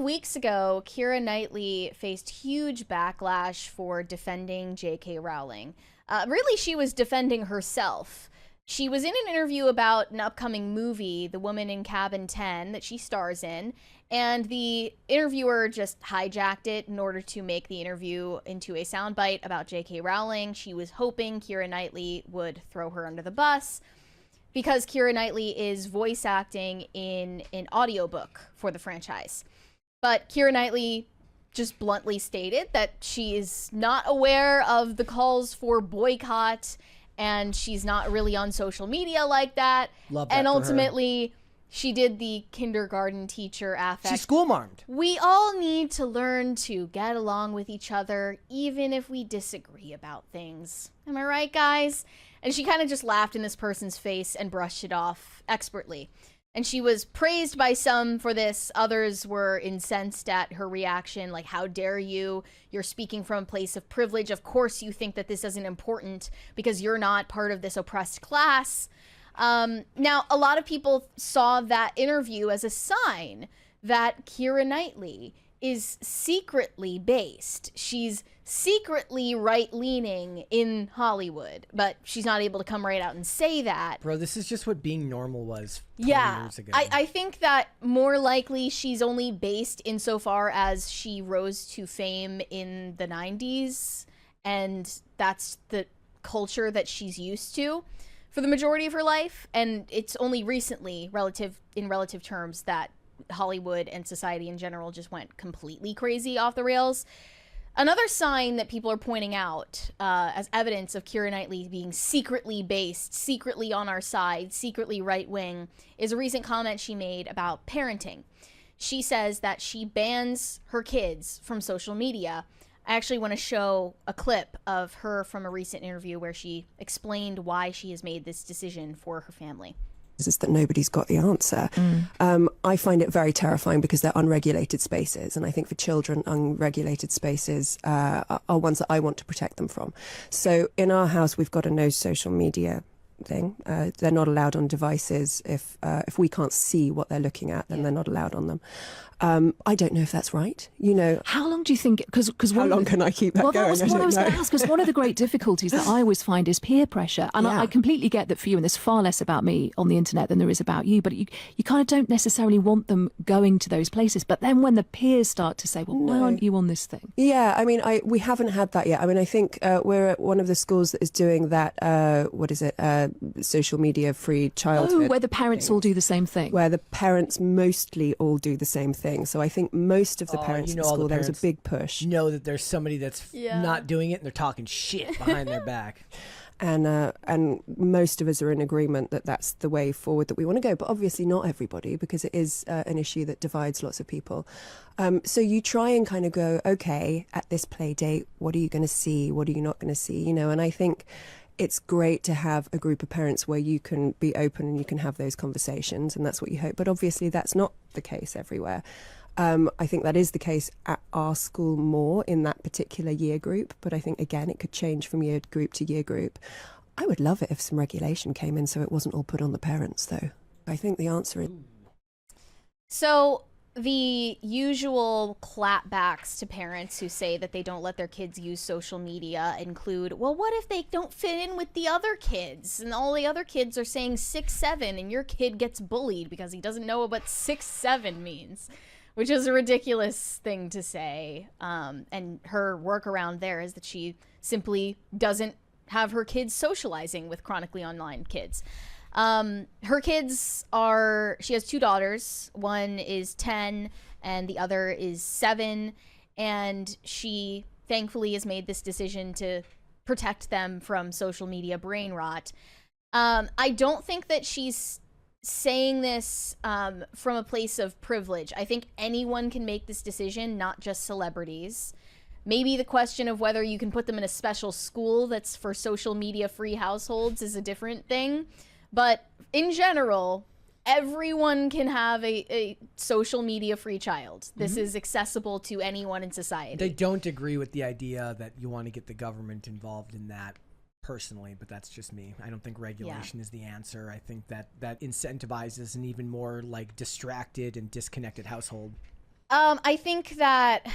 of weeks ago, Keira Knightley faced huge backlash for defending J.K. Rowling. Really, she was defending herself. She was in an interview about an upcoming movie, The Woman in Cabin 10, that she stars in, and the interviewer just hijacked it in order to make the interview into a soundbite about J.K. Rowling. She was hoping Keira Knightley would throw her under the bus because Keira Knightley is voice acting in an audiobook for the franchise. But Keira Knightley just bluntly stated that she is not aware of the calls for boycott, and she's not really on social media like that. Love that and for her. ultimately, she did the kindergarten teacher affect. She's school-marmed. We all need to learn to get along with each other, even if we disagree about things. Am I right, guys? And she kind of just laughed in this person's face and brushed it off expertly. And she was praised by some for this. Others were incensed at her reaction, like, how dare you? You're speaking from a place of privilege. Of course you think that this isn't important because you're not part of this oppressed class. Now, a lot of people saw that interview as a sign that Keira Knightley is secretly based. She's secretly right-leaning in Hollywood, but she's not able to come right out and say that. Bro, this is just what being normal was 20 years ago. I think that more likely she's only based insofar as she rose to fame in the 90s, and that's the culture that she's used to for the majority of her life, and it's only recently, in relative terms, that Hollywood and society in general just went completely crazy off the rails. Another sign that people are pointing out as evidence of Keira Knightley being secretly based, secretly on our side, secretly right-wing, is a recent comment she made about parenting. She says that she bans her kids from social media. I actually want to show a clip of her from a recent interview where she explained why she has made this decision for her family. Is that nobody's got the answer. I find it very terrifying because they're unregulated spaces, and I think for children, unregulated spaces are ones that I want to protect them from. So in our house, we've got a no social media thing. They're not allowed on devices. If we can't see what they're looking at, then they're not allowed on them. I don't know if that's right. You know, how long do you think? Because how long can I keep that going? That was what I was going to ask. Because one of the great difficulties that I always find is peer pressure, and I completely get that for you. And there's far less about me on the internet than there is about you. But you kind of don't necessarily want them going to those places. But then when the peers start to say, "Well, why aren't you on this thing?" Yeah, I mean, we haven't had that yet. I mean, I think we're at one of the schools that is doing that. What is it? Social media free childhood. Oh, where the parents all do the same thing. Where the parents mostly all do the same thing. So I think most of the parents at the school, there was a big push. Know that there's somebody that's not doing it and they're talking shit behind their back. And most of us are in agreement that that's the way forward that we want to go. But obviously not everybody, because it is an issue that divides lots of people. So you try and kind of go, okay, at this play date, what are you going to see? What are you not going to see? You know, and I think it's great to have a group of parents where you can be open and you can have those conversations, and that's what you hope. But obviously that's not the case everywhere. I think that is the case at our school more in that particular year group, but I think, again, it could change from year group to year group. I would love it if some regulation came in so it wasn't all put on the parents, though. I think the answer is... So the usual clapbacks to parents who say that they don't let their kids use social media include, well, what if they don't fit in with the other kids and all the other kids are saying 6'7" and your kid gets bullied because he doesn't know what 6'7" means? Which is a ridiculous thing to say. And her workaround there is that she simply doesn't have her kids socializing with chronically online kids. Her kids are, she has two daughters. One is 10 and the other is 7. And she thankfully has made this decision to protect them from social media brain rot. I don't think that she's saying this from a place of privilege. I think anyone can make this decision, not just celebrities. Maybe the question of whether you can put them in a special school that's for social media free households is a different thing. But in general, everyone can have a social media free child. This is accessible to anyone in society. They don't agree with the idea that you want to get the government involved in that. Personally, but that's just me. I don't think regulation is the answer. I think that incentivizes an even more like distracted and disconnected household. I think that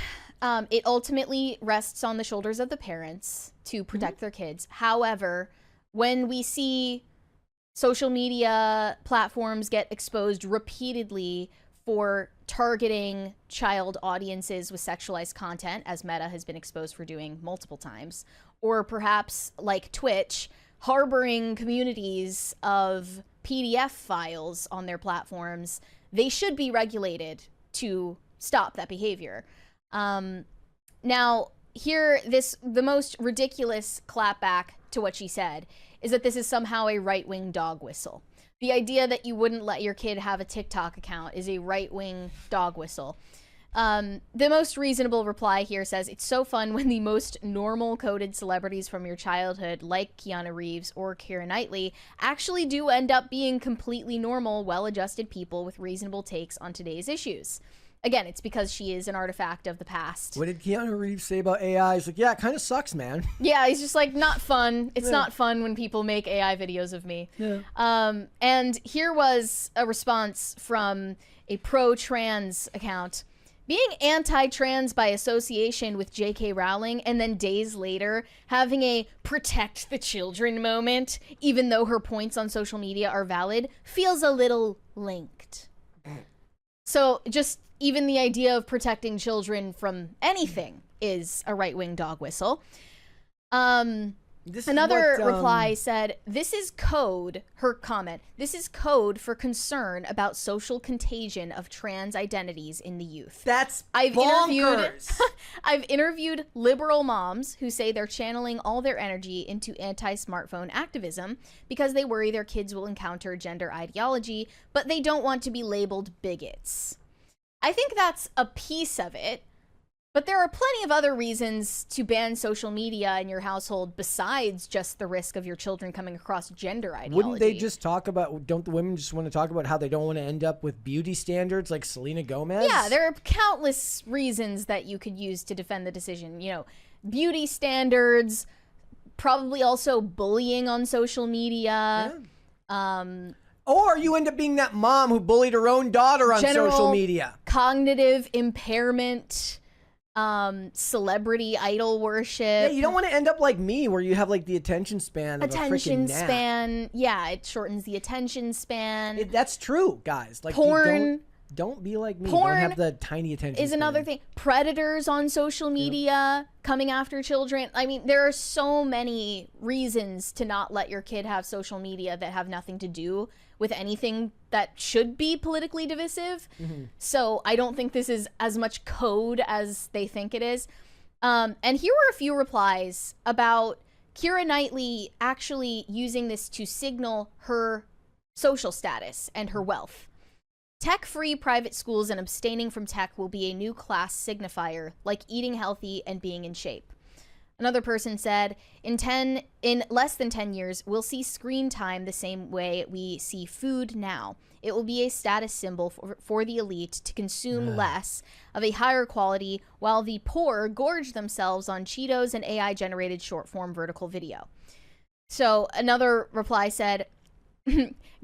it ultimately rests on the shoulders of the parents to protect their kids. However, when we see social media platforms get exposed repeatedly for targeting child audiences with sexualized content, as Meta has been exposed for doing multiple times, or perhaps like Twitch, harboring communities of PDF files on their platforms, they should be regulated to stop that behavior. Now, here, the most ridiculous clapback to what she said is that this is somehow a right-wing dog whistle. The idea that you wouldn't let your kid have a TikTok account is a right-wing dog whistle. The most reasonable reply here says, it's so fun when the most normal coded celebrities from your childhood, like Keanu Reeves or Keira Knightley, actually do end up being completely normal, well-adjusted people with reasonable takes on today's issues. Again, it's because she is an artifact of the past. What did Keanu Reeves say about AI? He's like, yeah, it kind of sucks, man. Yeah, he's just like, not fun. It's not fun when people make AI videos of me. Yeah. And here was a response from a pro-trans account. Being anti-trans by association with J.K. Rowling and then days later having a protect the children moment, even though her points on social media are valid, feels a little linked. So just even the idea of protecting children from anything is a right-wing dog whistle. Another reply said, this is code, her comment, this is code for concern about social contagion of trans identities in the youth. That's bonkers. I've interviewed liberal moms who say they're channeling all their energy into anti-smartphone activism because they worry their kids will encounter gender ideology, but they don't want to be labeled bigots. I think that's a piece of it. But there are plenty of other reasons to ban social media in your household besides just the risk of your children coming across gender ideology. Wouldn't they just talk about, don't the women just want to talk about how they don't want to end up with beauty standards like Selena Gomez? Yeah, there are countless reasons that you could use to defend the decision. You know, beauty standards, probably also bullying on social media. Yeah. Or you end up being that mom who bullied her own daughter on social media. Cognitive impairment. Celebrity idol worship. Yeah, you don't want to end up like me where you have like the attention span of a freaking gnat. Span. Yeah, it shortens the attention span. That's true, guys. Like porn. Don't be like me. Porn don't have the tiny attention is span. Another thing. Predators on social media coming after children. I mean, there are so many reasons to not let your kid have social media that have nothing to do with anything that should be politically divisive. So I don't think this is as much code as they think it is. And here were a few replies about Keira Knightley actually using this to signal her social status and her wealth. Tech-free private schools and abstaining from tech will be a new class signifier, like eating healthy and being in shape. Another person said, in less than 10 years, we'll see screen time the same way we see food now. It will be a status symbol for the elite to consume less of a higher quality while the poor gorge themselves on Cheetos and AI-generated short-form vertical video. So another reply said,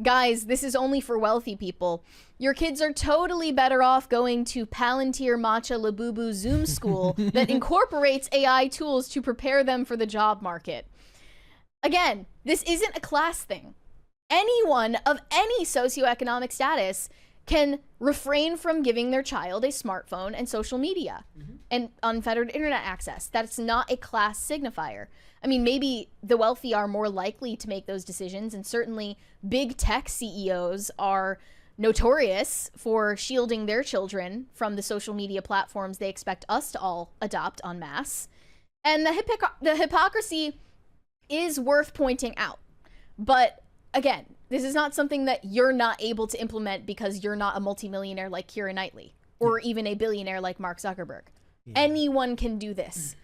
guys, this is only for wealthy people. Your kids are totally better off going to Palantir Matcha Labubu Zoom school that incorporates AI tools to prepare them for the job market. Again, this isn't a class thing. Anyone of any socioeconomic status can refrain from giving their child a smartphone and social media and unfettered internet access. That's not a class signifier. I mean, maybe the wealthy are more likely to make those decisions, and certainly big tech CEOs are notorious for shielding their children from the social media platforms they expect us to all adopt en masse. And the hypocrisy is worth pointing out. But again, this is not something that you're not able to implement because you're not a multimillionaire like Keira Knightley or even a billionaire like Mark Zuckerberg. Anyone can do this.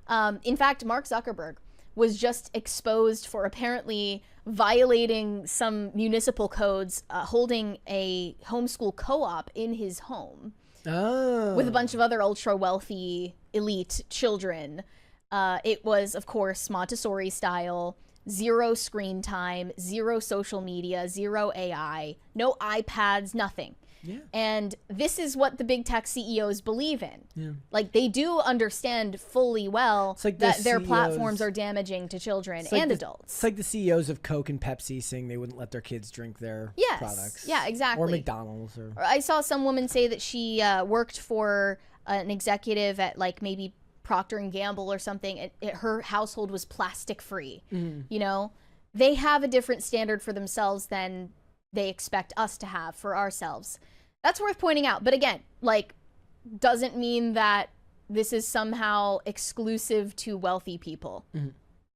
In fact, Mark Zuckerberg was just exposed for apparently violating some municipal codes, holding a homeschool co-op in his home with a bunch of other ultra-wealthy elite children. It was, of course, Montessori style, 0 screen time, 0 social media, 0 AI, no iPads, nothing. Yeah. And this is what the big tech CEOs believe in. Yeah. Like, they do understand fully well like that the their CEOs platforms are damaging to children and adults. It's like the CEOs of Coke and Pepsi saying they wouldn't let their kids drink their products. Yeah, exactly. Or McDonald's. Or I saw some woman say that she worked for an executive at like maybe Procter and Gamble or something. Her household was plastic free. You know, they have a different standard for themselves than they expect us to have for ourselves. That's worth pointing out. But again, like, doesn't mean that this is somehow exclusive to wealthy people.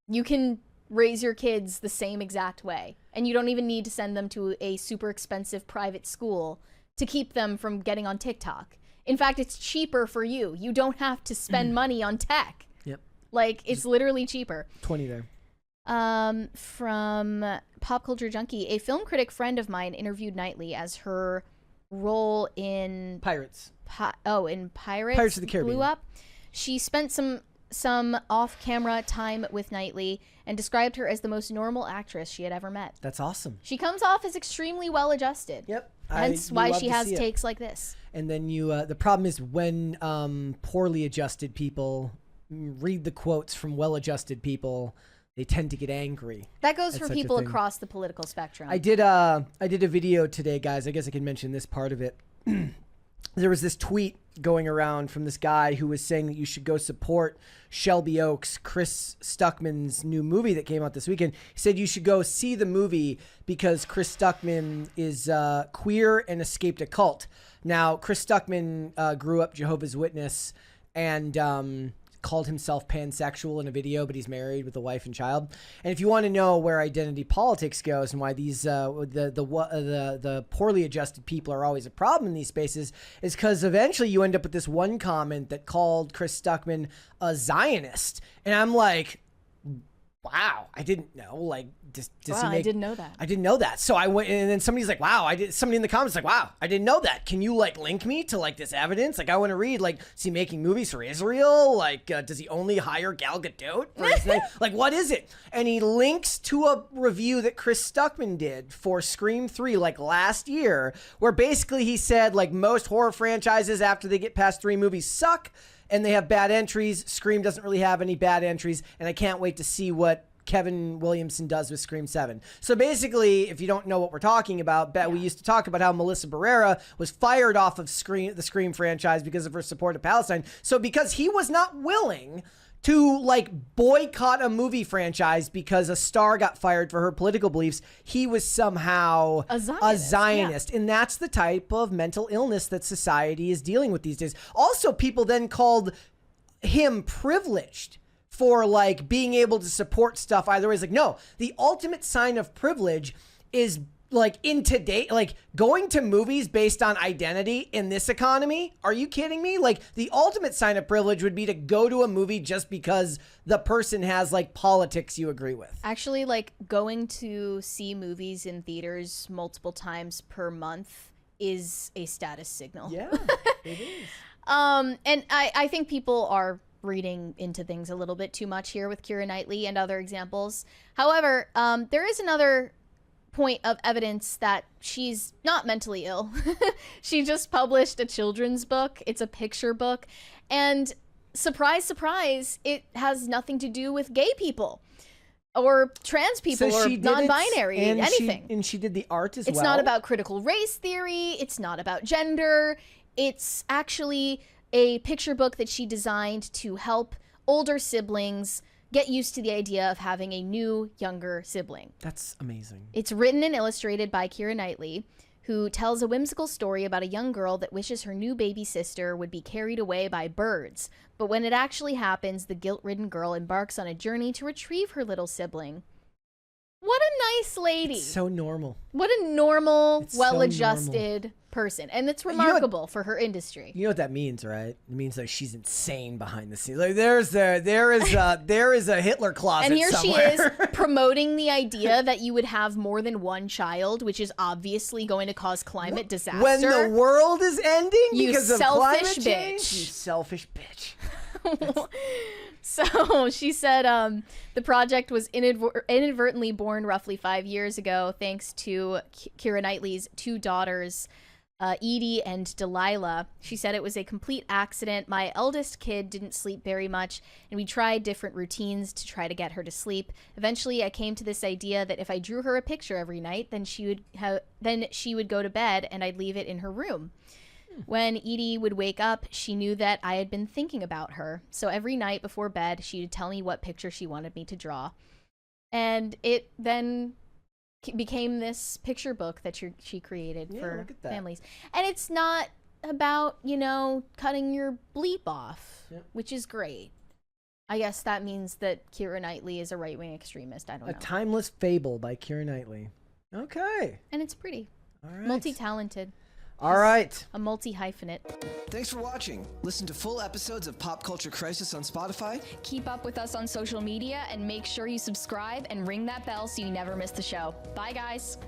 You can raise your kids the same exact way, and you don't even need to send them to a super expensive private school to keep them from getting on TikTok. In fact, it's cheaper for you. You don't have to spend money on tech. Yep. Like, it's literally cheaper. 20 there. From Pop Culture Junkie, a film critic friend of mine interviewed Knightley as her role in Pirates. in Pirates of the Caribbean blew up. She spent some off-camera time with Knightley and described her as the most normal actress she had ever met. That's awesome. She comes off as extremely well-adjusted. Yep. Hence why she has takes like this. And then the problem is when poorly adjusted people read the quotes from well-adjusted people, they tend to get angry. That goes at for such a people thing. across the political spectrum. I did a video today, guys. I guess I can mention this part of it. There was this tweet going around from this guy who was saying that you should go support Shelby Oaks, Chris Stuckman's new movie that came out this weekend. He said you should go see the movie because Chris Stuckman is queer and escaped a cult. Now, Chris Stuckman grew up Jehovah's Witness and called himself pansexual in a video, but he's married with a wife and child. And if you want to know where identity politics goes and why these the poorly adjusted people are always a problem in these spaces, is because eventually you end up with this one comment that called Chris Stuckman a Zionist, and I'm like, wow, I didn't know. Like, I didn't know that. I didn't know that. So I went, and then somebody's like, wow, somebody in the comments like, wow, I didn't know that. Can you like link me to like this evidence? Like, I want to read, like, is he making movies for Israel? Like, does he only hire Gal Gadot for his name? Like, what is it? And he links to a review that Chris Stuckman did for Scream 3, like last year, where basically he said, like, most horror franchises after they get past 3 movies suck and they have bad entries. Scream doesn't really have any bad entries, and I can't wait to see what Kevin Williamson does with Scream 7. So basically, if you don't know what we're talking about, we used to talk about how Melissa Barrera was fired off of the Scream franchise because of her support of Palestine. So because he was not willing to like boycott a movie franchise because a star got fired for her political beliefs, he was somehow a Zionist. Yeah. And that's the type of mental illness that society is dealing with these days. Also, people then called him privileged for like being able to support stuff either way. It's like, no, the ultimate sign of privilege is like in today, like going to movies based on identity in this economy. Are you kidding me? Like the ultimate sign of privilege would be to go to a movie just because the person has like politics you agree with. Actually, like going to see movies in theaters multiple times per month is a status signal. Yeah, it is. And I think people are reading into things a little bit too much here with Keira Knightley and other examples. However, there is another point of evidence that she's not mentally ill. She just published a children's book. It's a picture book. And surprise, surprise, it has nothing to do with gay people or trans people or non-binary, anything. She did the art as well. It's not about critical race theory. It's not about gender. It's actually a picture book that she designed to help older siblings get used to the idea of having a new, younger sibling. That's amazing. It's written and illustrated by Keira Knightley, who tells a whimsical story about a young girl that wishes her new baby sister would be carried away by birds. But when it actually happens, the guilt-ridden girl embarks on a journey to retrieve her little sibling. What a nice lady. It's so normal. What a normal, well-adjusted person. And it's remarkable for her industry. You know what that means, right? It means like she's insane behind the scenes. Like there is a Hitler closet and here somewhere. She is promoting the idea that you would have more than one child, which is obviously going to cause climate disaster. When the world is ending because of climate bitch. change? You selfish bitch. So she said the project was inadvertently born roughly 5 years ago thanks to Keira Knightley's 2 daughters Edie and Delilah. She said it was a complete accident. My eldest kid didn't sleep very much, and we tried different routines to try to get her to sleep. Eventually, I came to this idea that if I drew her a picture every night, then she would go to bed, and I'd leave it in her room. When Edie would wake up, she knew that I had been thinking about her. So every night before bed, she would tell me what picture she wanted me to draw. And it then became this picture book that she created for families. And it's not about, cutting your bleep off, which is great. I guess that means that Keira Knightley is a right-wing extremist. I don't know. A Timeless Fable by Keira Knightley. Okay. And it's pretty. All right. Multi-talented. All right. A multi-hyphenate. Thanks for watching. Listen to full episodes of Pop Culture Crisis on Spotify. Keep up with us on social media and make sure you subscribe and ring that bell so you never miss the show. Bye, guys.